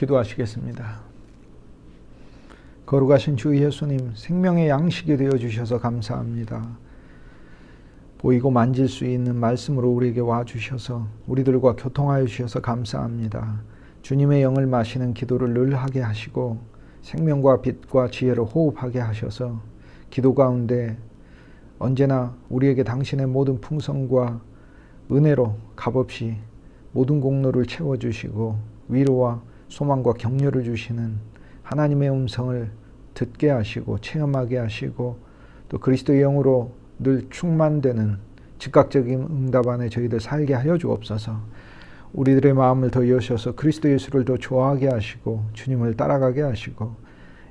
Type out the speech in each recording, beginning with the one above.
기도하시겠습니다. 거룩하신 주 예수님, 생명의 양식이 되어주셔서 감사합니다. 보이고 만질 수 있는 말씀으로 우리에게 와주셔서 우리들과 교통하여 주셔서 감사합니다. 주님의 영을 마시는 기도를 늘 하게 하시고 생명과 빛과 지혜를 호흡하게 하셔서 기도 가운데 언제나 우리에게 당신의 모든 풍성과 은혜로 값없이 모든 공로를 채워주시고 위로와 소망과 격려를 주시는 하나님의 음성을 듣게 하시고 체험하게 하시고 또 그리스도의 영으로 늘 충만되는 즉각적인 응답 안에 저희들 살게 하여 주옵소서. 우리들의 마음을 더 여셔서 그리스도 예수를 더 좋아하게 하시고 주님을 따라가게 하시고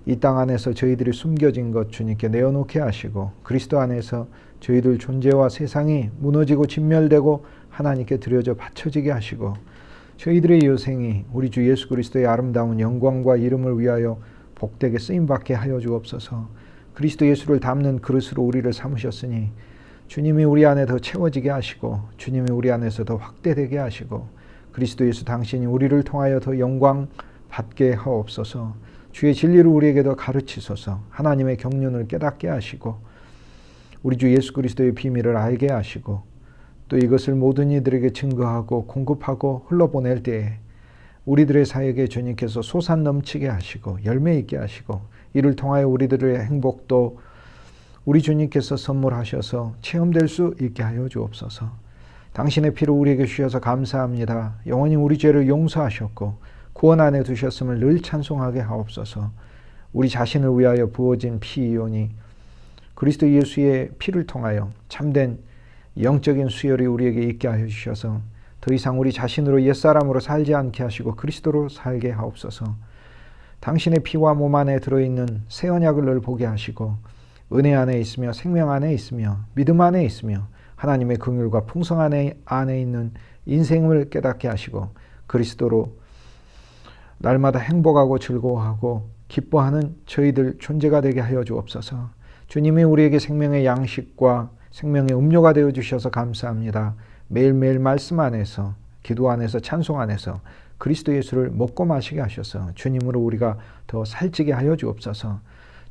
이 땅 안에서 저희들이 숨겨진 것 주님께 내어놓게 하시고 그리스도 안에서 저희들 존재와 세상이 무너지고 진멸되고 하나님께 드려져 바쳐지게 하시고 저희들의 여생이 우리 주 예수 그리스도의 아름다운 영광과 이름을 위하여 복되게 쓰임받게 하여 주옵소서. 그리스도 예수를 담는 그릇으로 우리를 삼으셨으니 주님이 우리 안에 더 채워지게 하시고 주님이 우리 안에서 더 확대되게 하시고 그리스도 예수 당신이 우리를 통하여 더 영광 받게 하옵소서. 주의 진리를 우리에게 더 가르치소서. 하나님의 경륜을 깨닫게 하시고 우리 주 예수 그리스도의 비밀을 알게 하시고 또 이것을 모든 이들에게 증거하고 공급하고 흘러보낼 때에 우리들의 사역에 주님께서 솟아 넘치게 하시고 열매 있게 하시고 이를 통하여 우리들의 행복도 우리 주님께서 선물하셔서 체험될 수 있게 하여 주옵소서. 당신의 피로 우리에게 주셔서 감사합니다. 영원히 우리 죄를 용서하셨고 구원 안에 두셨음을 늘 찬송하게 하옵소서. 우리 자신을 위하여 부어진 피이오니 그리스도 예수의 피를 통하여 참된 영적인 수혈이 우리에게 있게 하여 주셔서 더 이상 우리 자신으로 옛사람으로 살지 않게 하시고 그리스도로 살게 하옵소서. 당신의 피와 몸 안에 들어있는 새 언약을 늘 보게 하시고 은혜 안에 있으며 생명 안에 있으며 믿음 안에 있으며 하나님의 긍휼과 풍성 안에 있는 인생을 깨닫게 하시고 그리스도로 날마다 행복하고 즐거워하고 기뻐하는 저희들 존재가 되게 하여 주옵소서. 주님이 우리에게 생명의 양식과 생명의 음료가 되어 주셔서 감사합니다. 매일매일 말씀 안에서 기도 안에서 찬송 안에서 그리스도 예수를 먹고 마시게 하셔서 주님으로 우리가 더 살찌게 하여 주옵소서.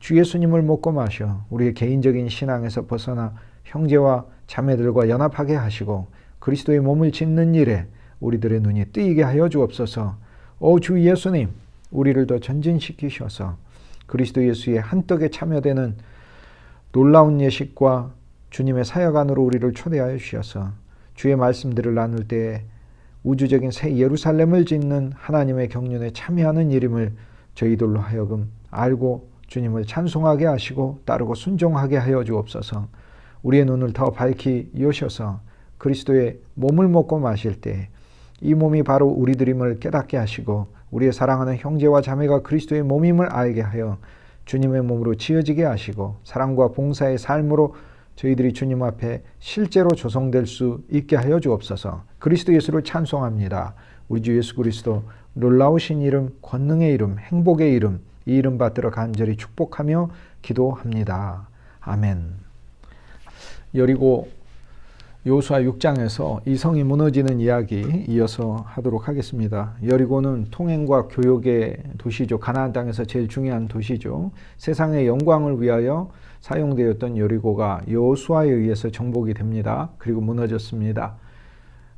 주 예수님을 먹고 마셔 우리의 개인적인 신앙에서 벗어나 형제와 자매들과 연합하게 하시고 그리스도의 몸을 짓는 일에 우리들의 눈이 뜨이게 하여 주옵소서. 오 주 예수님, 우리를 더 전진시키셔서 그리스도 예수의 한떡에 참여되는 놀라운 예식과 주님의 사역 안으로 우리를 초대하여 주셔서 주의 말씀들을 나눌 때에 우주적인 새 예루살렘을 짓는 하나님의 경륜에 참여하는 일임을 저희들로 하여금 알고 주님을 찬송하게 하시고 따르고 순종하게 하여 주옵소서. 우리의 눈을 더 밝히 여셔서 그리스도의 몸을 먹고 마실 때 이 몸이 바로 우리들임을 깨닫게 하시고 우리의 사랑하는 형제와 자매가 그리스도의 몸임을 알게 하여 주님의 몸으로 지어지게 하시고 사랑과 봉사의 삶으로 저희들이 주님 앞에 실제로 조성될 수 있게 하여 주옵소서. 그리스도 예수를 찬송합니다. 우리 주 예수 그리스도 놀라우신 이름, 권능의 이름, 행복의 이름, 이 이름 받들어 간절히 축복하며 기도합니다. 아멘. 여리고 여호수아 6장에서 이 성이 무너지는 이야기 이어서 하도록 하겠습니다. 여리고는 통행과 교역의 도시죠. 가나안 땅에서 제일 중요한 도시죠. 세상의 영광을 위하여 사용되었던 여리고가 여호수아에 의해서 정복이 됩니다. 그리고 무너졌습니다.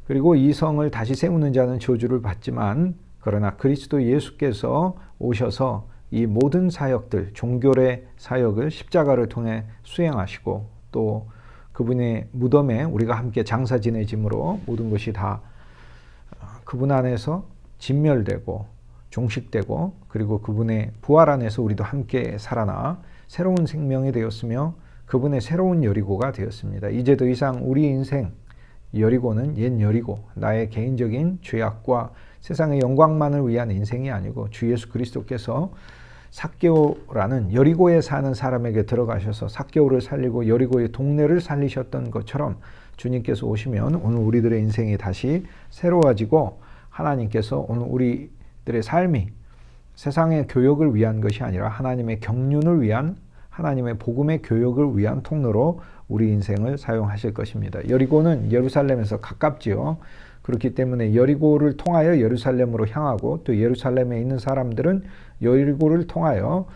그리고 이 성을 다시 세우는 자는 저주를 받지만 그러나 그리스도 예수께서 오셔서 이 모든 사역들, 종교의 사역을 십자가를 통해 수행하시고 또 그분의 무덤에 우리가 함께 장사 지내짐으로 모든 것이 다 그분 안에서 진멸되고 종식되고 그리고 그분의 부활 안에서 우리도 함께 살아나 새로운 생명이 되었으며 그분의 새로운 여리고가 되었습니다. 이제 더 이상 우리 인생 여리고는 옛 여리고, 나의 개인적인 죄악과 세상의 영광만을 위한 인생이 아니고 주 예수 그리스도께서 삭개오라는 여리고에 사는 사람에게 들어가셔서 삭개오를 살리고 여리고의 동네를 살리셨던 것처럼 주님께서 오시면 오늘 우리들의 인생이 다시 새로워지고 하나님께서 오늘 우리들의 삶이 세상의 교역을 위한 것이 아니라 하나님의 경륜을 위한 하나님의 복음의 교역을 위한 통로로 우리 인생을 사용하실 것입니다. 여리고는 예루살렘에서 가깝지요. 그렇기 때문에 여리고를 통하여 예루살렘으로 향하고 또 예루살렘에 있는 사람들은 여리고를 통하여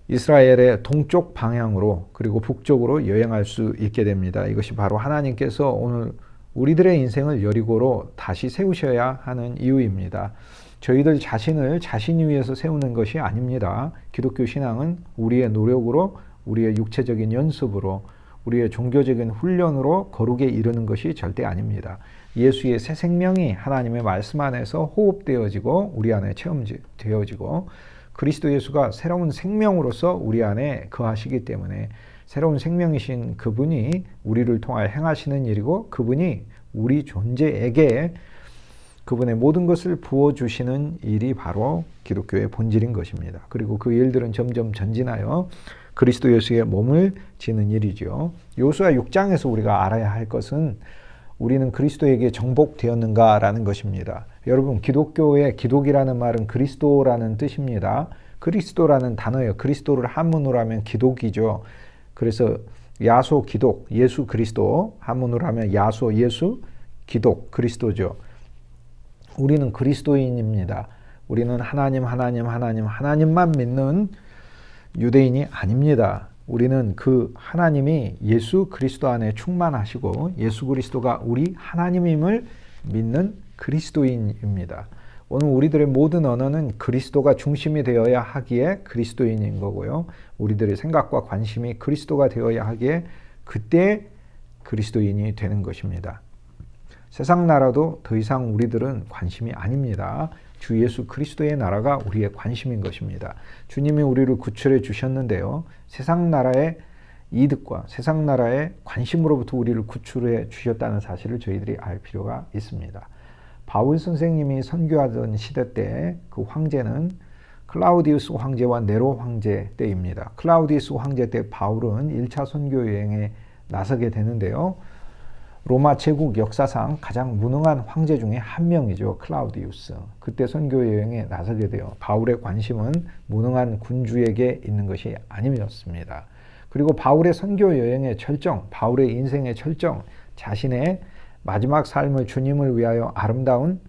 이스라엘의 동쪽 방향으로 그리고 북쪽으로 여행할 수 있게 됩니다. 이것이 바로 하나님께서 오늘 우리들의 인생을 여리고로 다시 세우셔야 하는 이유입니다. 저희들 자신을 자신 위에서 세우는 것이 아닙니다. 기독교 신앙은 우리의 노력으로, 우리의 육체적인 연습으로, 우리의 종교적인 훈련으로 거룩에 이르는 것이 절대 아닙니다. 예수의 새 생명이 하나님의 말씀 안에서 호흡되어지고 우리 안에 체험되어지고 그리스도 예수가 새로운 생명으로서 우리 안에 거하시기 때문에 새로운 생명이신 그분이 우리를 통하여 행하시는 일이고 그분이 우리 존재에게 그분의 모든 것을 부어주시는 일이 바로 기독교의 본질인 것입니다. 그리고 그 일들은 점점 전진하여 그리스도 예수의 몸을 지는 일이죠. 요수아 6장에서 우리가 알아야 할 것은 우리는 그리스도에게 정복되었는가라는 것입니다. 여러분, 기독교의 기독이라는 말은 그리스도라는 뜻입니다. 그리스도라는 단어예요. 그리스도를 한문으로 하면 기독이죠. 그래서 야소 기독, 예수 그리스도, 한문으로 하면 야소 예수, 기독, 그리스도죠. 우리는 그리스도인입니다. 우리는 하나님만 믿는 유대인이 아닙니다. 우리는 그 하나님이 예수 그리스도 안에 충만하시고 예수 그리스도가 우리 하나님임을 믿는 그리스도인입니다. 오늘 우리들의 모든 언어는 그리스도가 중심이 되어야 하기에 그리스도인인 거고요. 우리들의 생각과 관심이 그리스도가 되어야 하기에 그때 그리스도인이 되는 것입니다. 세상 나라도 더 이상 우리들은 관심이 아닙니다. 주 예수 그리스도의 나라가 우리의 관심인 것입니다. 주님이 우리를 구출해 주셨는데요. 세상 나라의 이득과 세상 나라의 관심으로부터 우리를 구출해 주셨다는 사실을 저희들이 알 필요가 있습니다. 바울 선생님이 선교하던 시대 때 그 황제는 클라우디우스 황제와 네로 황제 때입니다. 클라우디우스 황제 때 바울은 1차 선교 여행에 나서게 되는데요. 로마 제국 역사상 가장 무능한 황제 중에 한 명이죠. 클라우디우스. 그때 선교 여행에 나서게 돼요. 바울의 관심은 무능한 군주에게 있는 것이 아니었습니다. 그리고 바울의 선교 여행의 철정, 바울의 인생의 철정, 자신의 마지막 삶을 주님을 위하여 아름다운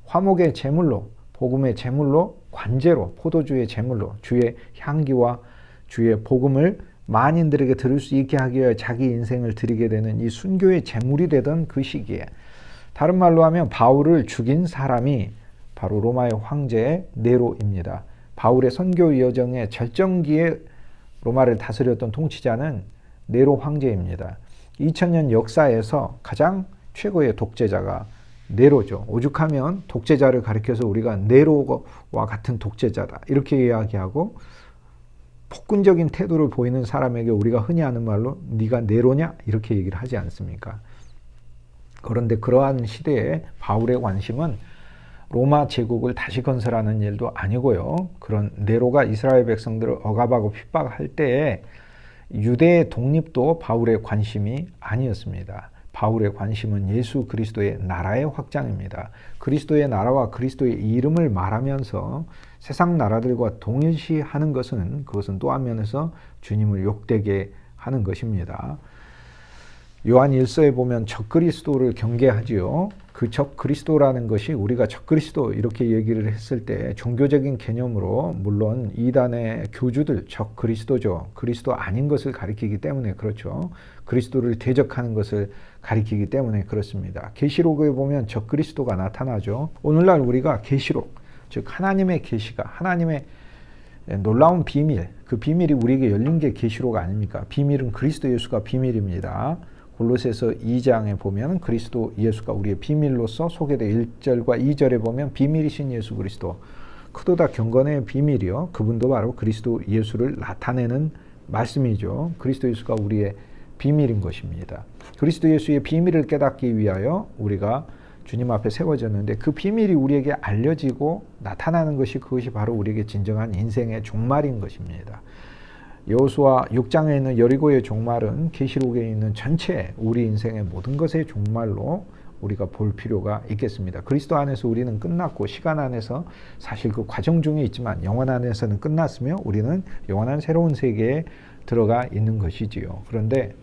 화목의 제물로, 복음의 제물로, 관제로, 포도주의 제물로 주의 향기와 주의 복음을 만인들에게 들을 수 있게 하기 위해 자기 인생을 드리게 되는 이 순교의 제물이 되던 그 시기에, 다른 말로 하면 바울을 죽인 사람이 바로 로마의 황제 네로입니다. 바울의 선교 여정의 절정기에 로마를 다스렸던 통치자는 네로 황제입니다. 2000년 역사에서 가장 최고의 독재자가 네로죠. 오죽하면 독재자를 가리켜서 우리가 네로와 같은 독재자다 이렇게 이야기하고, 폭군적인 태도를 보이는 사람에게 우리가 흔히 하는 말로 네가 네로냐 이렇게 얘기를 하지 않습니까? 그런데 그러한 시대에 바울의 관심은 로마 제국을 다시 건설하는 일도 아니고요. 그런 네로가 이스라엘 백성들을 억압하고 핍박할 때에 유대의 독립도 바울의 관심이 아니었습니다. 바울의 관심은 예수 그리스도의 나라의 확장입니다. 그리스도의 나라와 그리스도의 이름을 말하면서 세상 나라들과 동일시하는 것은, 그것은 또 한면에서 주님을 욕되게 하는 것입니다. 요한 1서에 보면 적그리스도를 경계하지요. 그 적그리스도라는 것이 우리가 적그리스도 이렇게 얘기를 했을 때 종교적인 개념으로 물론 이단의 교주들 적그리스도죠. 그리스도 아닌 것을 가리키기 때문에 그렇죠. 그리스도를 대적하는 것을 가리키기 때문에 그렇습니다. 계시록에 보면 적그리스도가 나타나죠. 오늘날 우리가 계시록, 즉 하나님의 계시가, 하나님의 놀라운 비밀, 그 비밀이 우리에게 열린 게 계시록 아닙니까? 비밀은 그리스도 예수가 비밀입니다. 골로새서 2장에 보면 그리스도 예수가 우리의 비밀로서 소개된 1절과 2절에 보면 비밀이신 예수 그리스도, 크도다 경건의 비밀이요, 그분도 바로 그리스도 예수를 나타내는 말씀이죠. 그리스도 예수가 우리의 비밀인 것입니다. 그리스도 예수의 비밀을 깨닫기 위하여 우리가 주님 앞에 세워졌는데, 그 비밀이 우리에게 알려지고 나타나는 것이, 그것이 바로 우리에게 진정한 인생의 종말인 것입니다. 여호수아 6장에 있는 여리고의 종말은 계시록에 있는 전체 우리 인생의 모든 것의 종말로 우리가 볼 필요가 있겠습니다. 그리스도 안에서 우리는 끝났고, 시간 안에서 사실 그 과정 중에 있지만 영원 안에서는 끝났으며 우리는 영원한 새로운 세계에 들어가 있는 것이지요. 그런데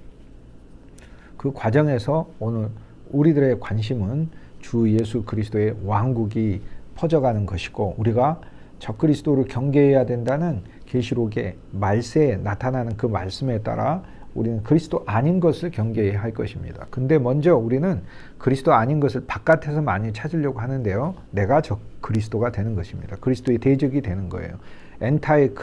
그 과정에서 오늘 우리들의 관심은 주 예수 그리스도의 왕국이 퍼져가는 것이고 우리가 적그리스도를 경계해야 된다는 계시록의 말세에 나타나는 그 말씀에 따라 우리는 그리스도 아닌 것을 경계해야 할 것입니다. 근데 먼저 우리는 그리스도 아닌 것을 바깥에서 많이 찾으려고 하는데요. 내가 그리스도가 되는 것입니다. 그리스도의 대적이 되는 거예요. 엔타이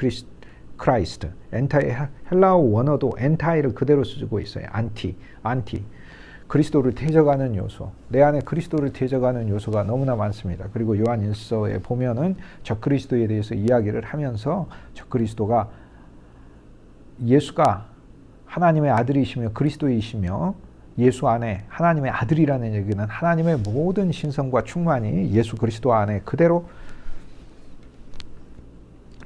크라이스트. 엔타이 헬라어 원어도 엔타이를 그대로 쓰고 있어요. 안티. 그리스도를 대적하는 요소. 내 안에 그리스도를 대적하는 요소가 너무나 많습니다. 그리고 요한 1서에 보면은 적그리스도에 대해서 이야기를 하면서 적그리스도가 예수가 하나님의 아들이시며 그리스도이시며 예수 안에 하나님의 아들이라는 얘기는 하나님의 모든 신성과 충만이 예수 그리스도 안에 그대로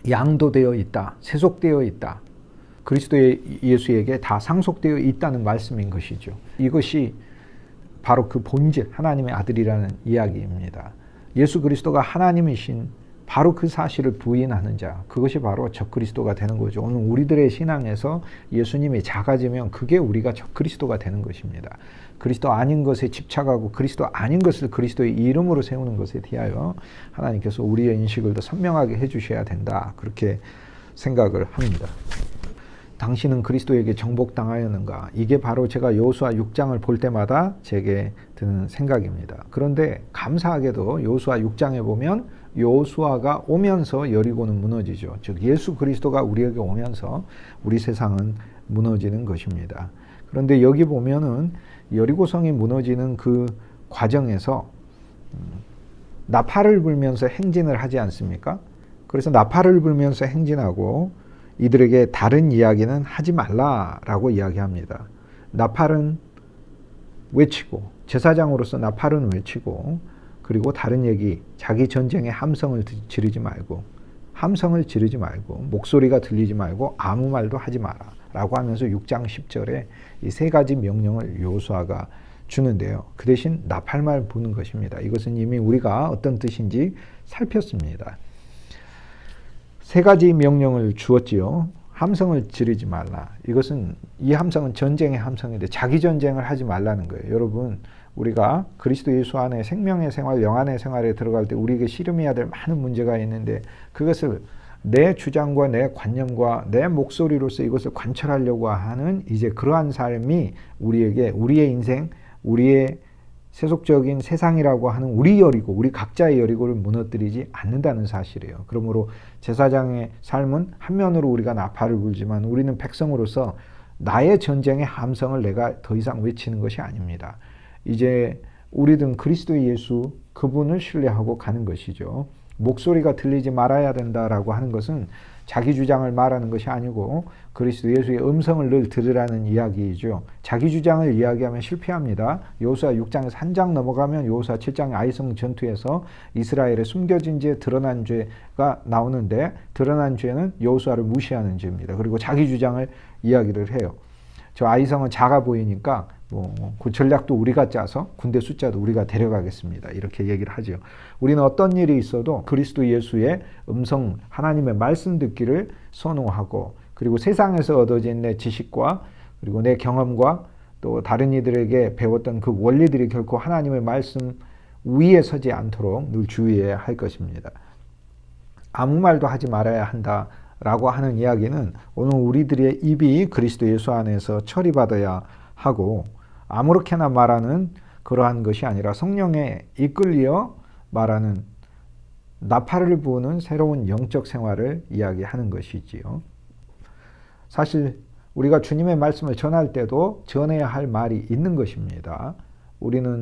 양도되어 있다. 세속되어 있다. 그리스도의 예수에게 다 상속되어 있다는 말씀인 것이죠. 이것이 바로 그 본질, 하나님의 아들이라는 이야기입니다. 예수 그리스도가 하나님이신 바로 그 사실을 부인하는 자, 그것이 바로 적그리스도가 되는 거죠. 오늘 우리들의 신앙에서 예수님이 작아지면 그게 우리가 적그리스도가 되는 것입니다. 그리스도 아닌 것에 집착하고 그리스도 아닌 것을 그리스도의 이름으로 세우는 것에 대하여 하나님께서 우리의 인식을 더 선명하게 해주셔야 된다. 그렇게 생각을 합니다. 당신은 그리스도에게 정복당하였는가? 이게 바로 제가 여호수아 6장을 볼 때마다 제게 드는 생각입니다. 그런데 감사하게도 여호수아 6장에 보면 여호수아가 오면서 여리고는 무너지죠. 즉 예수 그리스도가 우리에게 오면서 우리 세상은 무너지는 것입니다. 그런데 여기 보면은 여리고성이 무너지는 그 과정에서 나팔을 불면서 행진을 하지 않습니까? 그래서 나팔을 불면서 행진하고 이들에게 다른 이야기는 하지 말라라고 이야기합니다. 나팔은 외치고 제사장으로서 나팔은 외치고 그리고 다른 얘기 자기 전쟁의 함성을 지르지 말고 목소리가 들리지 말고 아무 말도 하지 마라 라고 하면서 6장 10절에 이 세 가지 명령을 여호수아가 주는데요. 그 대신 나팔만 부는 것입니다. 이것은 이미 우리가 어떤 뜻인지 살폈습니다. 세 가지 명령을 주었지요. 함성을 지르지 말라. 이 함성은 전쟁의 함성인데 자기 전쟁을 하지 말라는 거예요. 여러분, 우리가 그리스도 예수 안에 생명의 생활, 영안의 생활에 들어갈 때 우리에게 씨름해야 될 많은 문제가 있는데 그것을 내 주장과 내 관념과 내 목소리로서 이것을 관철하려고 하는 이제 그러한 삶이 우리에게 우리의 인생, 우리의 세속적인 세상이라고 하는 우리 각자의 여리고를 무너뜨리지 않는다는 사실이에요. 그러므로 제사장의 삶은 한면으로 우리가 나팔을 불지만 우리는 백성으로서 나의 전쟁의 함성을 내가 더 이상 외치는 것이 아닙니다. 이제 우리는 그리스도 예수 그분을 신뢰하고 가는 것이죠. 목소리가 들리지 말아야 된다라고 하는 것은 자기 주장을 말하는 것이 아니고 그리스도 예수의 음성을 늘 들으라는 이야기이죠. 자기 주장을 이야기하면 실패합니다. 여호수아 6장에서 한 장 넘어가면 여호수아 7장의 아이성 전투에서 이스라엘의 숨겨진 죄, 드러난 죄가 나오는데 드러난 죄는 여호수아를 무시하는 죄입니다. 그리고 자기 주장을 이야기를 해요. 저 아이성은 작아 보이니까 그 전략도 우리가 짜서 군대 숫자도 우리가 데려가겠습니다. 이렇게 얘기를 하죠. 우리는 어떤 일이 있어도 그리스도 예수의 음성, 하나님의 말씀 듣기를 선호하고 그리고 세상에서 얻어진 내 지식과 그리고 내 경험과 또 다른 이들에게 배웠던 그 원리들이 결코 하나님의 말씀 위에 서지 않도록 늘 주의해야 할 것입니다. 아무 말도 하지 말아야 한다라고 하는 이야기는 오늘 우리들의 입이 그리스도 예수 안에서 처리받아야 하고 아무렇게나 말하는 그러한 것이 아니라 성령에 이끌려 말하는 나팔을 부는 새로운 영적 생활을 이야기하는 것이지요. 사실 우리가 주님의 말씀을 전할 때도 전해야 할 말이 있는 것입니다. 우리는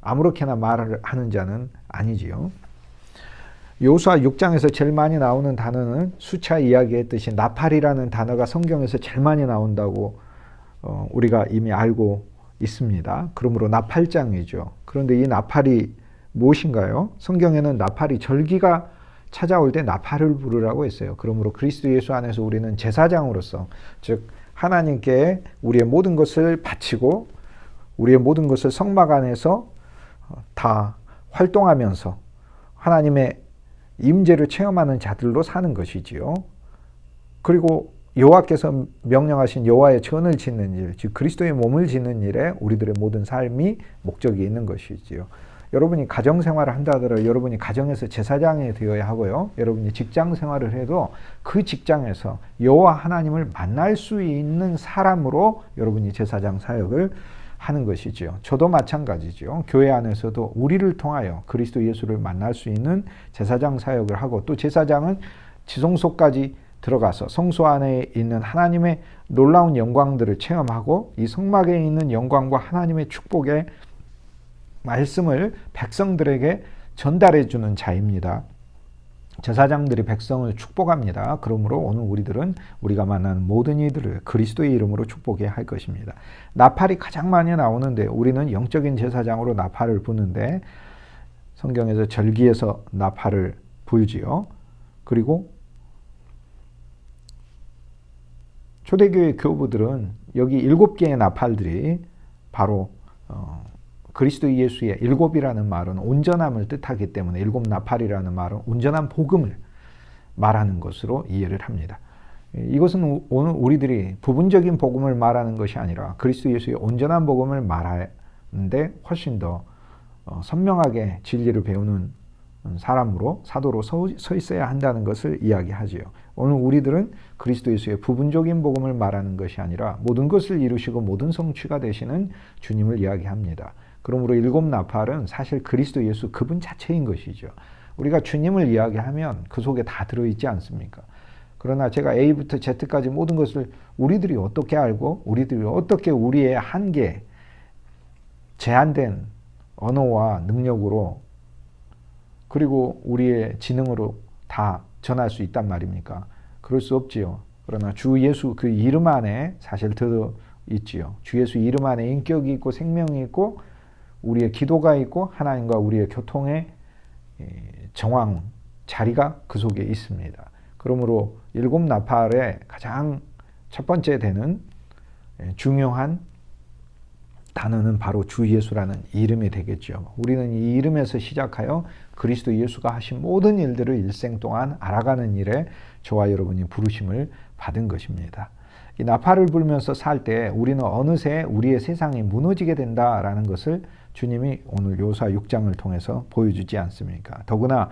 아무렇게나 말을 하는 자는 아니지요. 여호수아 6장에서 제일 많이 나오는 단어는 수차 이야기했듯이 나팔이라는 단어가 성경에서 제일 많이 나온다고 우리가 이미 알고 있습니다. 그러므로 나팔장이죠. 그런데 이 나팔이 무엇인가요? 성경에는 나팔이 절기가 찾아올 때 나팔을 부르라고 했어요. 그러므로 그리스도 예수 안에서 우리는 제사장으로서 즉 하나님께 우리의 모든 것을 바치고 우리의 모든 것을 성막 안에서 다 활동하면서 하나님의 임재를 체험하는 자들로 사는 것이지요. 그리고 여호와께서 명령하신 여호와의 전을 짓는 일, 즉 그리스도의 몸을 짓는 일에 우리들의 모든 삶이 목적이 있는 것이지요. 여러분이 가정 생활을 한다 하더라도 여러분이 가정에서 제사장이 되어야 하고요. 여러분이 직장 생활을 해도 그 직장에서 여호와 하나님을 만날 수 있는 사람으로 여러분이 제사장 사역을 하는 것이지요. 저도 마찬가지죠. 교회 안에서도 우리를 통하여 그리스도 예수를 만날 수 있는 제사장 사역을 하고, 또 제사장은 지성소까지 들어가서 성소 안에 있는 하나님의 놀라운 영광들을 체험하고 이 성막에 있는 영광과 하나님의 축복의 말씀을 백성들에게 전달해 주는 자입니다. 제사장들이 백성을 축복합니다. 그러므로 오늘 우리들은 우리가 만나는 모든 이들을 그리스도의 이름으로 축복해야 할 것입니다. 나팔이 가장 많이 나오는데 우리는 영적인 제사장으로 나팔을 부는데 성경에서 절기에서 나팔을 불지요. 그리고 초대교회 교부들은 여기 7개의 나팔들이 바로 그리스도 예수의 7이라는 말은 온전함을 뜻하기 때문에 7 나팔이라는 말은 온전한 복음을 말하는 것으로 이해를 합니다. 이것은 오늘 우리들이 부분적인 복음을 말하는 것이 아니라 그리스도 예수의 온전한 복음을 말하는데 훨씬 더 선명하게 진리를 배우는 사람으로, 사도로 서 있어야 한다는 것을 이야기하지요. 오늘 우리들은 그리스도 예수의 부분적인 복음을 말하는 것이 아니라 모든 것을 이루시고 모든 성취가 되시는 주님을 이야기합니다. 그러므로 7 나팔은 사실 그리스도 예수 그분 자체인 것이죠. 우리가 주님을 이야기하면 그 속에 다 들어있지 않습니까? 그러나 제가 A부터 Z까지 모든 것을 우리들이 어떻게 알고 우리들이 어떻게 우리의 한계, 제한된 언어와 능력으로 그리고 우리의 지능으로 다 전할 수 있단 말입니까? 그럴 수 없지요. 그러나 주 예수 그 이름 안에 사실 들어있지요. 주 예수 이름 안에 인격이 있고 생명이 있고 우리의 기도가 있고 하나님과 우리의 교통의 정황, 자리가 그 속에 있습니다. 그러므로 7 나팔의 가장 첫 번째 되는 중요한 단어는 바로 주 예수라는 이름이 되겠죠. 우리는 이 이름에서 시작하여 그리스도 예수가 하신 모든 일들을 일생 동안 알아가는 일에 저와 여러분이 부르심을 받은 것입니다. 이 나팔을 불면서 살 때 우리는 어느새 우리의 세상이 무너지게 된다라는 것을 주님이 오늘 요사 6장을 통해서 보여주지 않습니까? 더구나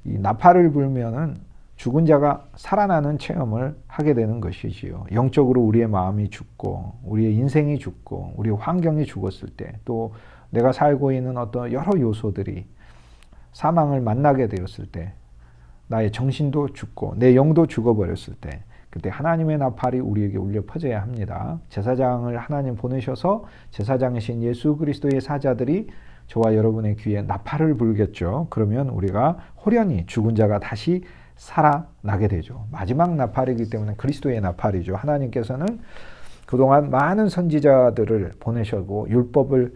이 나팔을 불면은 죽은 자가 살아나는 체험을 하게 되는 것이지요. 영적으로 우리의 마음이 죽고 우리의 인생이 죽고 우리의 환경이 죽었을 때, 또 내가 살고 있는 어떤 여러 요소들이 사망을 만나게 되었을 때, 나의 정신도 죽고 내 영도 죽어버렸을 때, 그때 하나님의 나팔이 우리에게 울려 퍼져야 합니다. 제사장을 하나님 보내셔서 제사장이신 예수 그리스도의 사자들이 저와 여러분의 귀에 나팔을 불겠죠. 그러면 우리가 호련히 죽은 자가 다시 살아나게 되죠. 마지막 나팔이기 때문에 그리스도의 나팔이죠. 하나님께서는 그동안 많은 선지자들을 보내셨고 율법을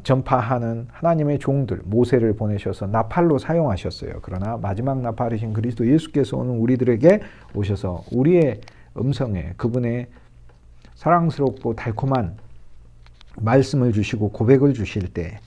전파하는 하나님의 종들 모세를 보내셔서 나팔로 사용하셨어요. 그러나 마지막 나팔이신 그리스도 예수께서 오늘 우리들에게 오셔서 우리의 음성에 그분의 사랑스럽고 달콤한 말씀을 주시고 고백을 주실 때,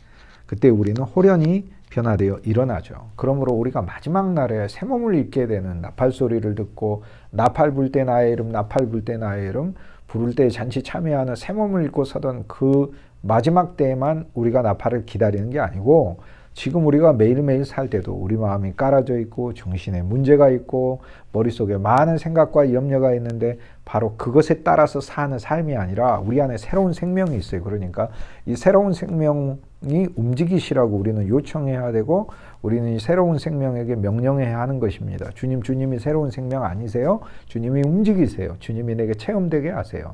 그때 우리는 호련히 변화되어 일어나죠. 그러므로 우리가 마지막 날에 새 몸을 입게 되는 나팔 소리를 듣고 나팔 불 때 나의 이름, 나팔 불 때 나의 이름, 부를 때 잔치 참여하는 새 몸을 입고 서던 그 마지막 때에만 우리가 나팔을 기다리는 게 아니고 지금 우리가 매일매일 살 때도 우리 마음이 깔아져 있고 정신에 문제가 있고 머릿속에 많은 생각과 염려가 있는데 바로 그것에 따라서 사는 삶이 아니라 우리 안에 새로운 생명이 있어요. 그러니까 이 새로운 생명이 움직이시라고 우리는 요청해야 되고 우리는 이 새로운 생명에게 명령해야 하는 것입니다. 주님이 새로운 생명 아니세요? 주님이 움직이세요. 주님이 내게 체험되게 하세요.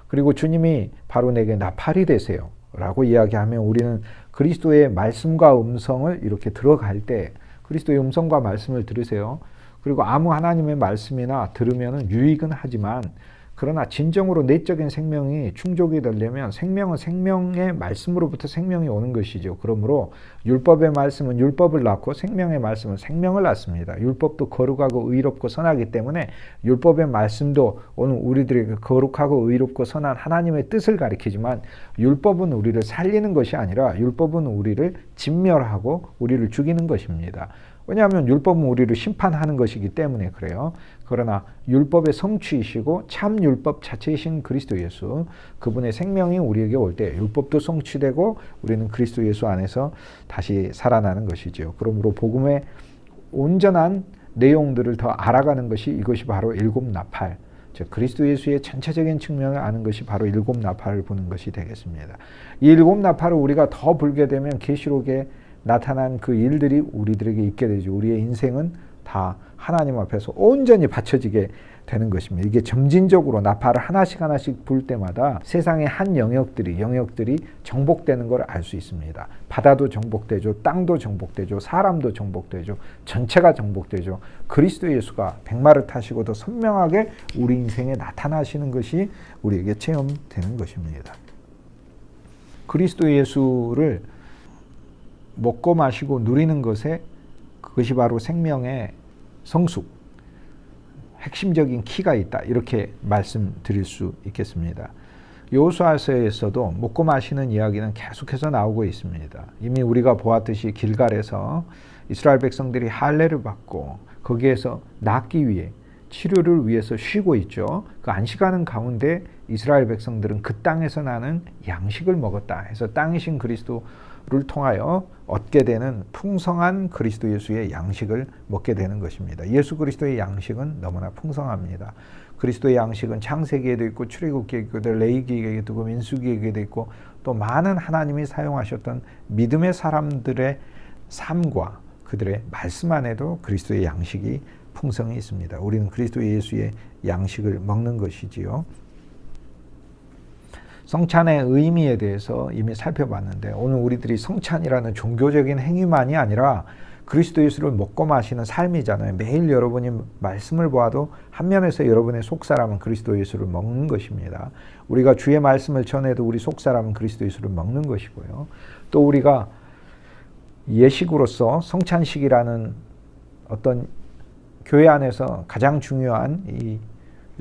그리고 주님이 바로 내게 나팔이 되세요 라고 이야기하면 우리는 그리스도의 말씀과 음성을 이렇게 들어갈 때 그리스도의 음성과 말씀을 들으세요. 그리고 아무 하나님의 말씀이나 들으면 유익은 하지만 그러나 진정으로 내적인 생명이 충족이 되려면 생명은 생명의 말씀으로부터 생명이 오는 것이죠. 그러므로 율법의 말씀은 율법을 낳고 생명의 말씀은 생명을 낳습니다. 율법도 거룩하고 의롭고 선하기 때문에 율법의 말씀도 오늘 우리들에게 거룩하고 의롭고 선한 하나님의 뜻을 가리키지만 율법은 우리를 살리는 것이 아니라 율법은 우리를 진멸하고 우리를 죽이는 것입니다. 왜냐하면 율법은 우리를 심판하는 것이기 때문에 그래요. 그러나 율법의 성취이시고 참 율법 자체이신 그리스도 예수, 그분의 생명이 우리에게 올 때 율법도 성취되고 우리는 그리스도 예수 안에서 다시 살아나는 것이지요. 그러므로 복음의 온전한 내용들을 더 알아가는 것이, 이것이 바로 일곱 나팔, 즉 그리스도 예수의 전체적인 측면을 아는 것이 바로 일곱 나팔을 보는 것이 되겠습니다. 이 일곱 나팔을 우리가 더 불게 되면 계시록에 나타난 그 일들이 우리들에게 있게 되죠. 우리의 인생은 다 하나님 앞에서 온전히 바쳐지게 되는 것입니다. 이게 점진적으로 나팔을 하나씩 불 때마다 세상의 한 영역들이 정복되는 걸 알 수 있습니다. 바다도 정복되죠. 땅도 정복되죠. 사람도 정복되죠. 전체가 정복되죠. 그리스도 예수가 백마를 타시고 더 선명하게 우리 인생에 나타나시는 것이 우리에게 체험되는 것입니다. 그리스도 예수를 먹고 마시고 누리는 것에, 그것이 바로 생명의 성숙, 핵심적인 키가 있다, 이렇게 말씀드릴 수 있겠습니다. 여호수아서에서도 먹고 마시는 이야기는 계속해서 나오고 있습니다. 이미 우리가 보았듯이 길갈에서 이스라엘 백성들이 할례를 받고 거기에서 낫기 위해, 치료를 위해서 쉬고 있죠. 그 안식하는 가운데 이스라엘 백성들은 그 땅에서 나는 양식을 먹었다 해서 땅이신 그리스도를 통하여 얻게 되는 풍성한 그리스도 예수의 양식을 먹게 되는 것입니다. 예수 그리스도의 양식은 너무나 풍성합니다. 그리스도의 양식은 창세기에도 있고 출애굽기에도 있고 레위기에도 있고 민수기에도 있고 또 많은 하나님이 사용하셨던 믿음의 사람들의 삶과 그들의 말씀 안에도 그리스도의 양식이 풍성히 있습니다. 우리는 그리스도 예수의 양식을 먹는 것이지요. 성찬의 의미에 대해서 이미 살펴봤는데, 오늘 우리들이 성찬이라는 종교적인 행위만이 아니라 그리스도 예수를 먹고 마시는 삶이잖아요. 매일 여러분이 말씀을 보아도 한 면에서 여러분의 속사람은 그리스도 예수를 먹는 것입니다. 우리가 주의 말씀을 전해도 우리 속사람은 그리스도 예수를 먹는 것이고요. 또 우리가 예식으로서 성찬식이라는 어떤 교회 안에서 가장 중요한 이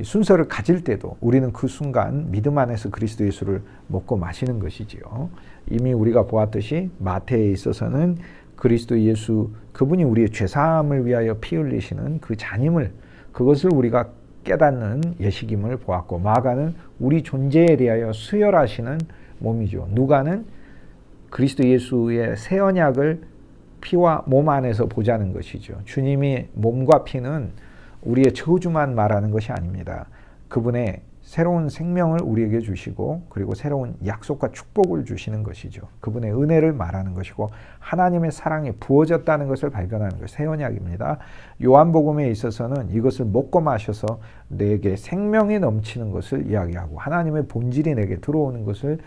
순서를 가질 때도 우리는 그 순간 믿음 안에서 그리스도 예수를 먹고 마시는 것이지요. 이미 우리가 보았듯이 마태에 있어서는 그리스도 예수, 그분이 우리의 죄사함을 위하여 피 흘리시는 그 잔임을, 그것을 우리가 깨닫는 예식임을 보았고, 마가는 우리 존재에 대하여 수혈하시는 몸이죠. 누가는 그리스도 예수의 새 언약을 피와 몸 안에서 보자는 것이죠. 주님이 몸과 피는 우리의 저주만 말하는 것이 아닙니다. 그분의 새로운 생명을 우리에게 주시고 그리고 새로운 약속과 축복을 주시는 것이죠. 그분의 은혜를 말하는 것이고 하나님의 사랑이 부어졌다는 것을 발견하는 것이 새 언약입니다. 요한복음에 있어서는 이것을 먹고 마셔서 내게 생명이 넘치는 것을 이야기하고 하나님의 본질이 내게 들어오는 것을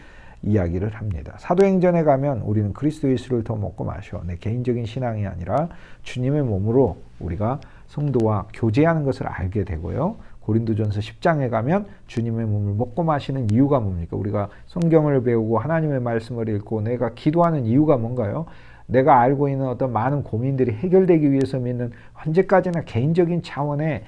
이야기를 합니다. 사도행전에 가면 우리는 그리스도 예수를 더 먹고 마셔, 내 개인적인 신앙이 아니라 주님의 몸으로 우리가 성도와 교제하는 것을 알게 되고요. 고린도전서 10장에 가면 주님의 몸을 먹고 마시는 이유가 뭡니까? 우리가 성경을 배우고 하나님의 말씀을 읽고 내가 기도하는 이유가 뭔가요? 내가 알고 있는 어떤 많은 고민들이 해결되기 위해서 믿는, 언제까지나 개인적인 차원의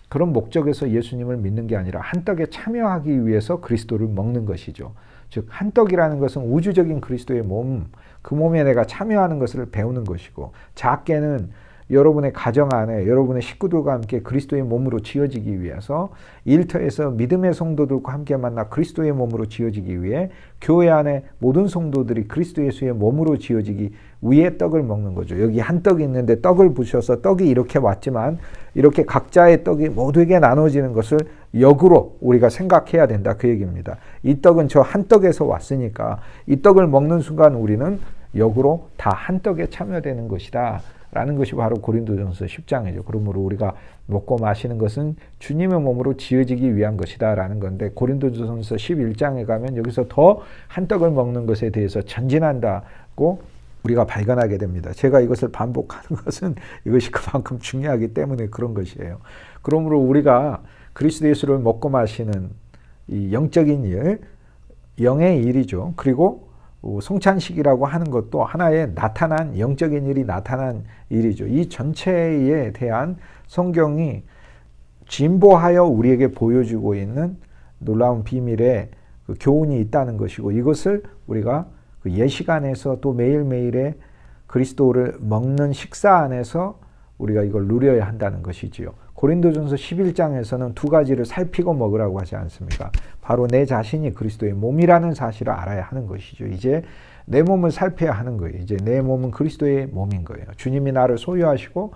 그런 목적에서 예수님을 믿는 게 아니라 한떡에 참여하기 위해서 그리스도를 먹는 것이죠. 즉 한떡이라는 것은 우주적인 그리스도의 몸, 그 몸에 내가 참여하는 것을 배우는 것이고, 작게는 여러분의 가정 안에 여러분의 식구들과 함께 그리스도의 몸으로 지어지기 위해서, 일터에서 믿음의 성도들과 함께 만나 그리스도의 몸으로 지어지기 위해 교회 안에 모든 성도들이 그리스도 예수의 몸으로 지어지기 위해 떡을 먹는 거죠. 여기 한 떡이 있는데 떡을 부셔서 떡이 이렇게 왔지만 이렇게 각자의 떡이 모두에게 나눠지는 것을 역으로 우리가 생각해야 된다, 그 얘기입니다. 이 떡은 저 한 떡에서 왔으니까 이 떡을 먹는 순간 우리는 역으로 다 한 떡에 참여되는 것이다 라는 것이 바로 고린도전서 10장이죠. 그러므로 우리가 먹고 마시는 것은 주님의 몸으로 지어지기 위한 것이다 라는 건데, 고린도전서 11장에 가면 여기서 더 한 떡을 먹는 것에 대해서 전진한다고 우리가 발견하게 됩니다. 제가 이것을 반복하는 것은 이것이 그만큼 중요하기 때문에 그런 것이에요. 그러므로 우리가 그리스도 예수를 먹고 마시는 이 영적인 일, 영의 일이죠. 그리고 성찬식이라고 하는 것도 하나의 나타난, 영적인 일이 나타난 일이죠. 이 전체에 대한 성경이 진보하여 우리에게 보여주고 있는 놀라운 비밀의 그 교훈이 있다는 것이고, 이것을 우리가 그 예시간에서 또 매일매일의 그리스도를 먹는 식사 안에서 우리가 이걸 누려야 한다는 것이지요. 고린도전서 11장에서는 두 가지를 살피고 먹으라고 하지 않습니까? 바로 내 자신이 그리스도의 몸이라는 사실을 알아야 하는 것이죠. 이제 내 몸을 살펴야 하는 거예요. 이제 내 몸은 그리스도의 몸인 거예요. 주님이 나를 소유하시고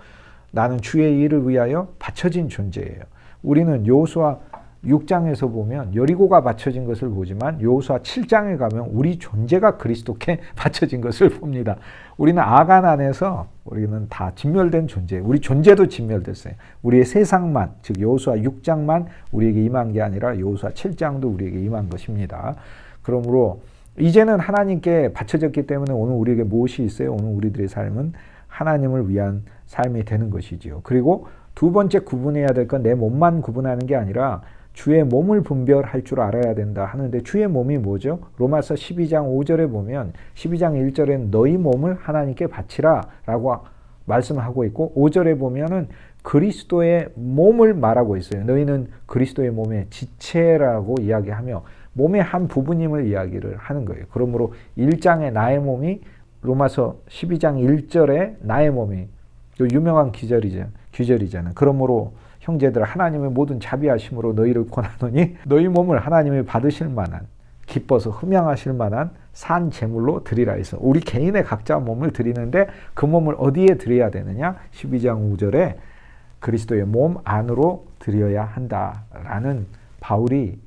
나는 주의 일을 위하여 바쳐진 존재예요. 우리는 여호수아 6장에서 보면 여리고가 바쳐진 것을 보지만 여호수아 7장에 가면 우리 존재가 그리스도께 바쳐진 것을 봅니다. 우리는 아간 안에서 우리는 다 진멸된 존재예요. 우리 존재도 진멸됐어요. 우리의 세상만, 즉 여호수아 6장만 우리에게 임한 게 아니라 여호수아 7장도 우리에게 임한 것입니다. 그러므로 이제는 하나님께 바쳐졌기 때문에 오늘 우리에게 무엇이 있어요? 오늘 우리들의 삶은 하나님을 위한 삶이 되는 것이지요. 그리고 두 번째 구분해야 될 건 내 몸만 구분하는 게 아니라 주의 몸을 분별할 줄 알아야 된다 하는데 주의 몸이 뭐죠? 로마서 12장 5절에 보면 12장 1절엔 너희 몸을 하나님께 바치라 라고 말씀하고 있고 5절에 보면은 그리스도의 몸을 말하고 있어요. 너희는 그리스도의 몸의 지체라고 이야기하며 몸의 한 부분임을 이야기를 하는 거예요. 그러므로 1장의 나의 몸이 로마서 12장 1절에 나의 몸이 유명한 규절이잖아요. 그러므로 형제들 하나님의 모든 자비하심으로 너희를 권하노니 너희 몸을 하나님이 받으실 만한 기뻐서 흠양하실 만한 산 제물로 드리라 해서 우리 개인의 각자 몸을 드리는데 그 몸을 어디에 드려야 되느냐? 12장 5절에 그리스도의 몸 안으로 드려야 한다라는 바울이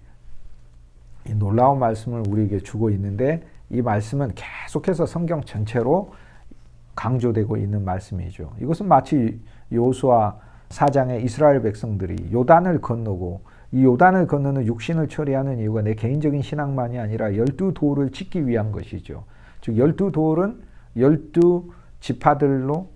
이 놀라운 말씀을 우리에게 주고 있는데 이 말씀은 계속해서 성경 전체로 강조되고 있는 말씀이죠. 이것은 마치 여호수아 4장의 이스라엘 백성들이 요단을 건너고 이 요단을 건너는 육신을 처리하는 이유가 내 개인적인 신앙만이 아니라 12도를 짓기 위한 것이죠. 즉 12도는 12지파들로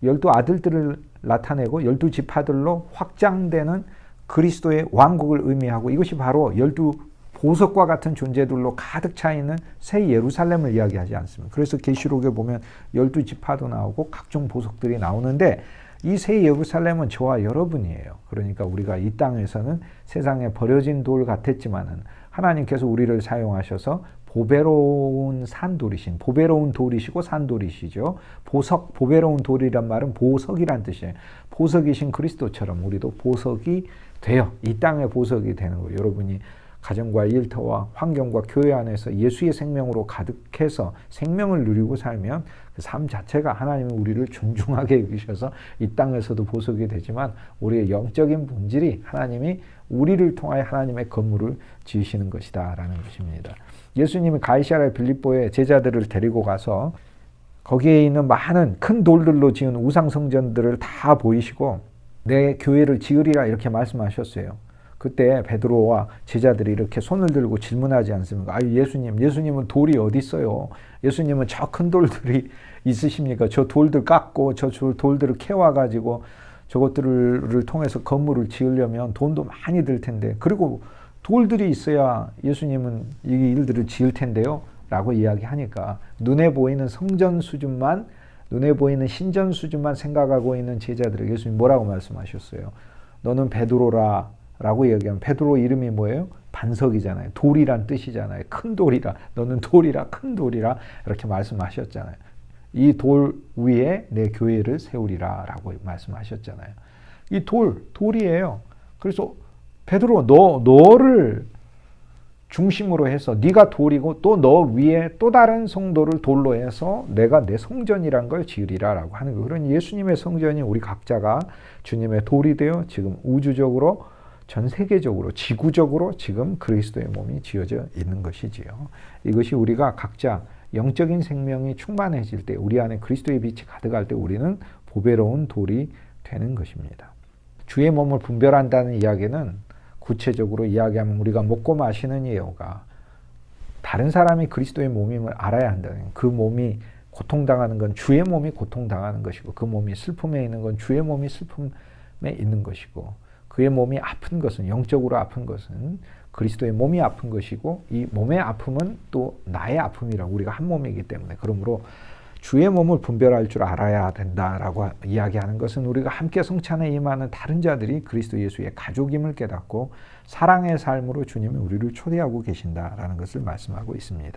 12아들들을 나타내고 12지파들로 확장되는 그리스도의 왕국을 의미하고 이것이 바로 12보석과 같은 존재들로 가득 차 있는 새 예루살렘을 이야기하지 않습니까? 그래서 계시록에 보면 12지파도 나오고 각종 보석들이 나오는데 이 새 예루살렘은 저와 여러분이에요. 그러니까 우리가 이 땅에서는 세상에 버려진 돌 같았지만은 하나님께서 우리를 사용하셔서 보배로운 산돌이신, 보배로운 돌이시고 산돌이시죠. 보석, 보배로운 돌이란 말은 보석이란 뜻이에요. 보석이신 그리스도처럼 우리도 보석이 되어 이 땅의 보석이 되는 거예요. 여러분이 가정과 일터와 환경과 교회 안에서 예수의 생명으로 가득해서 생명을 누리고 살면 그 삶 자체가 하나님이 우리를 존중하게 여기셔서 이 땅에서도 보석이 되지만 우리의 영적인 본질이 하나님이 우리를 통하여 하나님의 건물을 지으시는 것이다 라는 것입니다. 예수님이 가이사랴 빌립보에 제자들을 데리고 가서 거기에 있는 많은 큰 돌들로 지은 우상 성전들을 다 보이시고 내 교회를 지으리라 이렇게 말씀하셨어요. 그때 베드로와 제자들이 이렇게 손을 들고 질문하지 않습니까? 예수님은 돌이 어디 있어요? 예수님은 저 큰 돌들이 있으십니까? 저 돌들 깎고 저 돌들을 캐와가지고 저것들을 통해서 건물을 지으려면 돈도 많이 들 텐데 그리고 돌들이 있어야 예수님은 이 일들을 지을 텐데요 라고 이야기하니까 눈에 보이는 성전 수준만 눈에 보이는 신전 수준만 생각하고 있는 제자들에게 예수님 뭐라고 말씀하셨어요? 너는 베드로라 라고 얘기하면 베드로 이름이 뭐예요? 반석이잖아요. 돌이란 뜻이잖아요. 큰 돌이라. 너는 돌이라 큰 돌이라 이렇게 말씀하셨잖아요. 이 돌 위에 내 교회를 세우리라 라고 말씀하셨잖아요. 이 돌이에요. 그래서 베드로 너를 중심으로 해서 네가 돌이고 또 너 위에 또 다른 성도를 돌로 해서 내가 내 성전이란 걸 지으리라 라고 하는 거예요. 그러니 예수님의 성전이 우리 각자가 주님의 돌이 되어 지금 우주적으로 전 세계적으로 지구적으로 지금 그리스도의 몸이 지어져 있는 것이지요. 이것이 우리가 각자 영적인 생명이 충만해질 때 우리 안에 그리스도의 빛이 가득할 때 우리는 보배로운 돌이 되는 것입니다. 주의 몸을 분별한다는 이야기는 구체적으로 이야기하면 우리가 먹고 마시는 예호가 다른 사람이 그리스도의 몸임을 알아야 한다는 그 몸이 고통당하는 건 주의 몸이 고통당하는 것이고 그 몸이 슬픔에 있는 건 주의 몸이 슬픔에 있는 것이고 그의 몸이 아픈 것은 영적으로 아픈 것은 그리스도의 몸이 아픈 것이고 이 몸의 아픔은 또 나의 아픔이라고 우리가 한 몸이기 때문에 그러므로 주의 몸을 분별할 줄 알아야 된다라고 이야기하는 것은 우리가 함께 성찬에 임하는 다른 자들이 그리스도 예수의 가족임을 깨닫고 사랑의 삶으로 주님이 우리를 초대하고 계신다라는 것을 말씀하고 있습니다.